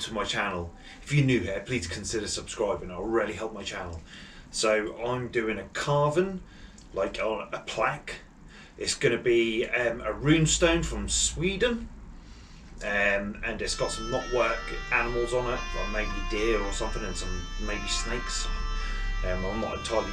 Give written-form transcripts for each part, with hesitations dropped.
to my channel. If you're new here, please consider subscribing. It'll really help my channel. So I'm doing a carving, like on a plaque. It's going to be a rune stone from Sweden, and it's got some knotwork animals on it, like maybe deer or something, and some maybe snakes. I'm not entirely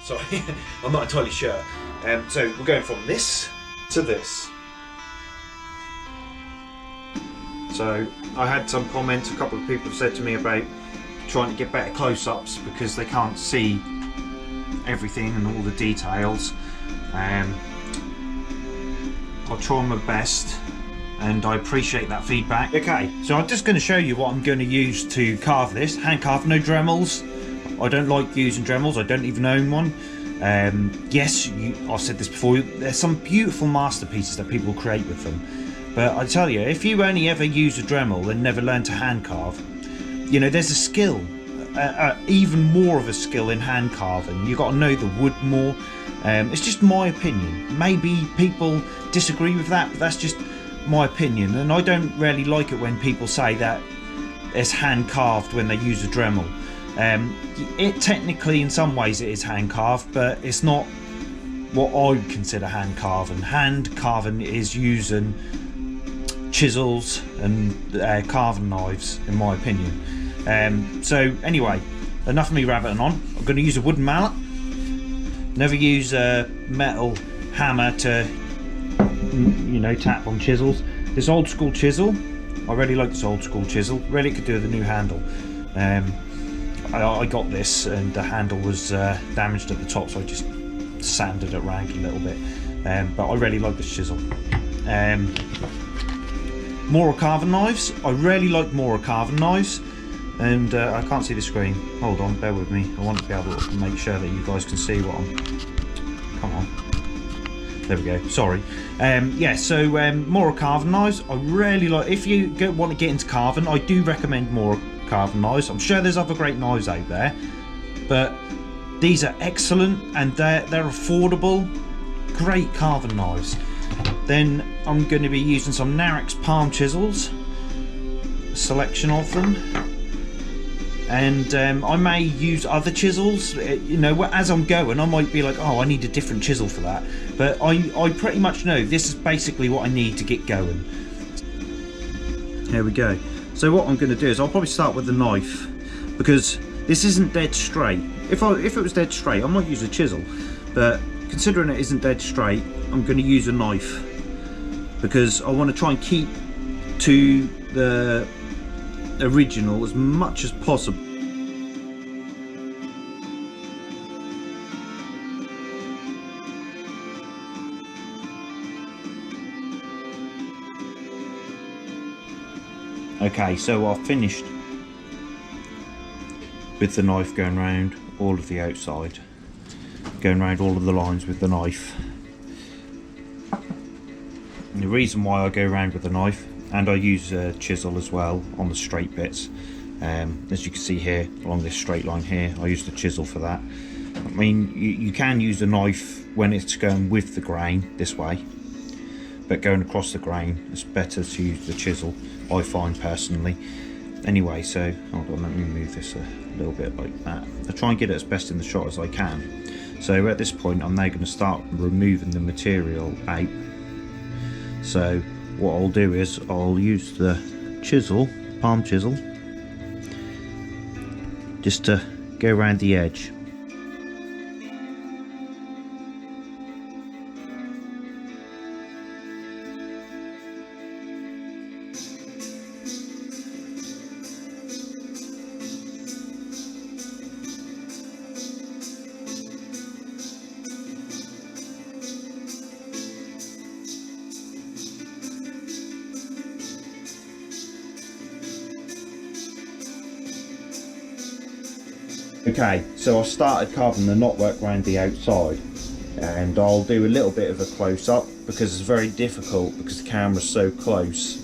sorry, I'm not entirely sure. So we're going from this to this. So I had some comments, a couple of people have said to me about trying to get better close-ups because they can't see everything and all the details. I'll try my best and I appreciate that feedback. Okay, so I'm just going to show you what I'm going to use to carve this. Hand carve, no Dremels. I don't like using Dremels, I don't even own one. Yes, I've said this before, there's some beautiful masterpieces that people create with them. But I tell you, if you only ever use a Dremel and never learn to hand carve, you know, there's a skill, even more of a skill in hand carving. You've got to know the wood more. It's just my opinion. Maybe people disagree with that, but that's just my opinion. And I don't really like it when people say that it's hand carved when they use a Dremel. It technically, in some ways, it is hand carved, but it's not what I would consider hand carving. Hand carving is using chisels and carving knives, in my opinion. So anyway, enough of me rabbiting on. I'm going to use a wooden mallet. Never use a metal hammer to, you know, tap on chisels. This old school chisel, I really like this old school chisel. Really could do with a new handle. I got this and the handle was damaged at the top, so I just sanded it round a little bit. But I really like this chisel. Mora carving knives. I really like Mora carving knives. And I can't see the screen. Hold on, bear with me. I want to be able to make sure that you guys can see what I'm... Come on. There we go. Sorry. Yeah, so Mora carving knives. I really like... If you want to get into carving, I do recommend Mora carving knives. I'm sure there's other great knives out there, but these are excellent and they're affordable. Great carving knives. Then I'm going to be using some Narix palm chisels. A selection of them. And I may use other chisels, you know, as I'm going I might be like, oh, I need a different chisel for that, but I pretty much know this is basically what I need to get going. Here we go. So what I'm going to do is I'll probably start with the knife, because this isn't dead straight. If it was dead straight I might use a chisel, but considering it isn't dead straight I'm going to use a knife, because I want to try and keep to the original as much as possible. Okay, so I've finished with the knife going round all of the outside, going round all of the lines with the knife. And the reason why I go around with the knife, and I use a chisel as well on the straight bits, as you can see here along this straight line here, I use the chisel for that. I mean, you can use a knife when it's going with the grain this way, but going across the grain it's better to use the chisel, I find personally. Anyway, so hold on, let me move this a little bit like that. I try and get it as best in the shot as I can. So at this point I'm now going to start removing the material out. So what I'll do is I'll use the chisel, palm chisel, just to go around the edge. Okay, so I started carving the knotwork around the outside, and I'll do a little bit of a close-up because it's very difficult because the camera's so close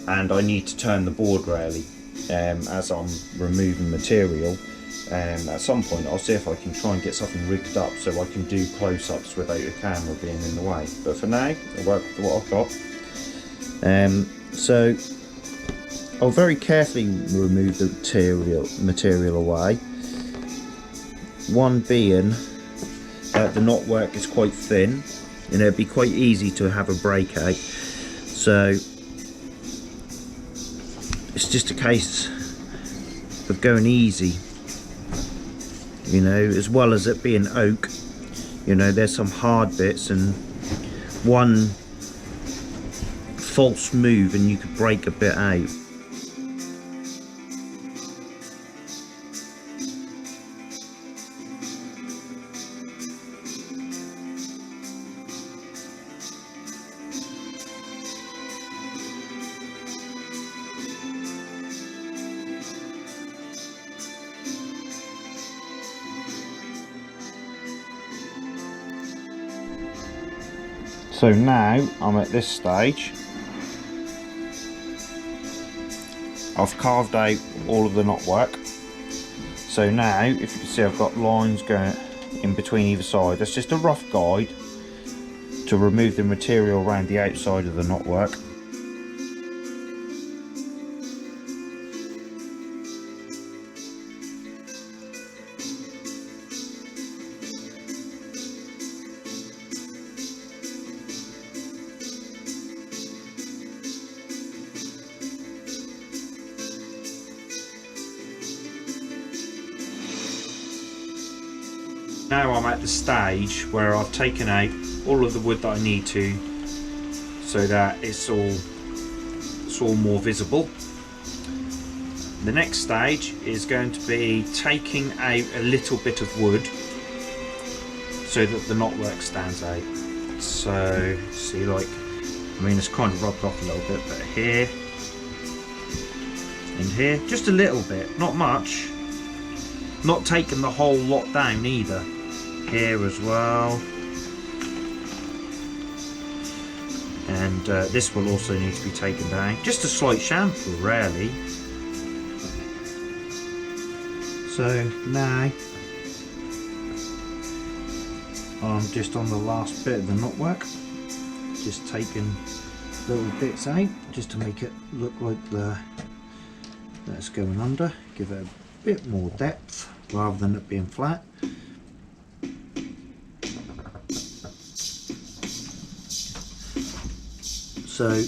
and I need to turn the board really as I'm removing material. At some point I'll see if I can try and get something rigged up so I can do close-ups without the camera being in the way, but for now I'll work with what I've got. So I'll very carefully remove the material away. One being the knotwork is quite thin, and it'd be quite easy to have a breakout. So it's just a case of going easy, you know, as well as it being oak. You know, there's some hard bits, and one false move and you could break a bit out. So now I'm at this stage. I've carved out all of the knotwork. So now, if you can see, I've got lines going in between either side. That's just a rough guide to remove the material around the outside of the knotwork. Now I'm at the stage where I've taken out all of the wood that I need to, so that it's all more visible. The next stage is going to be taking out a little bit of wood so that the knotwork stands out. So see, like, I mean, it's kind of rubbed off a little bit, but here and here, just a little bit, not much. Not taking the whole lot down either. Here as well, and this will also need to be taken down. Just a slight shampoo, really. So now I'm just on the last bit of the knotwork, just taking little bits out just to make it look like that's going under, give it a bit more depth rather than it being flat. So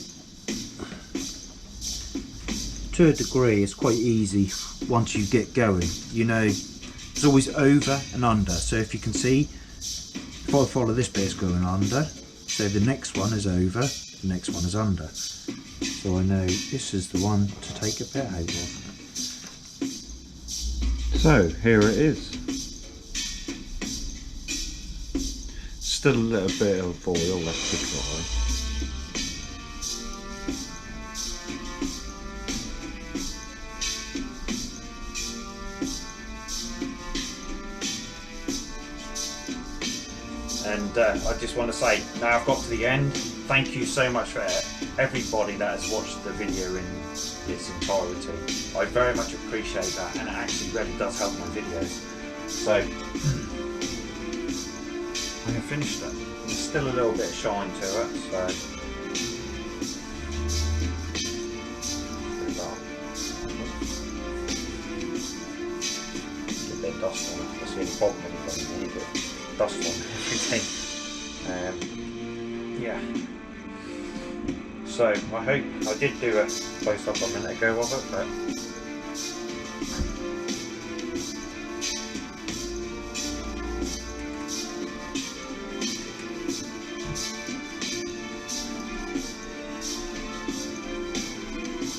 to a degree it's quite easy once you get going. You know, it's always over and under. So if you can see, if I follow this bit, it's going under, so the next one is over, the next one is under. So I know this is the one to take a bit out of. So here it is. Still a little bit of oil left to dry. And I just want to say, now I've got to the end, thank you so much for everybody that has watched the video in its entirety. I very much appreciate that, and it actually really does help my videos. So I'm going to finish that. There's still a little bit of shine to it, so a bit of dust on it. That's the only problem when you don't need it. Dust on everything. Yeah. So I hope I did do a close up a minute ago of it, but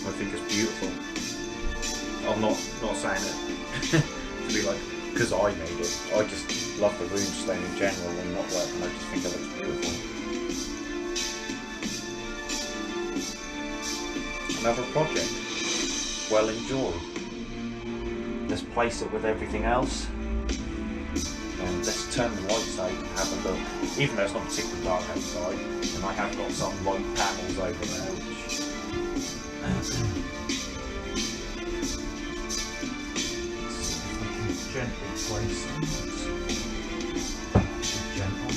I think it's beautiful. I'm not saying it to be like because I made it. I just love the rune stone in general and knotwork, and I just think it looks beautiful. Another project, well enjoyed. Let's place it with everything else, and let's turn the lights out and have a look. Even though it's not particularly dark outside, and I have got some light panels over there, which gently place them. Gentle.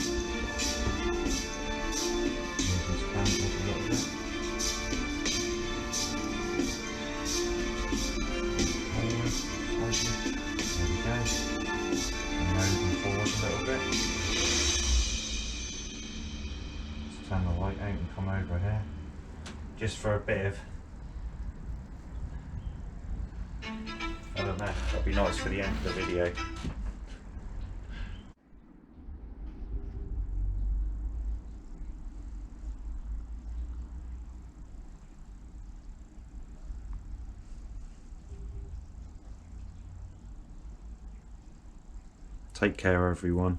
Move these candles a little bit. turn the light out and come over here. Just for a bit of, I don't know, that'd be nice for the end of the video. Take care, everyone.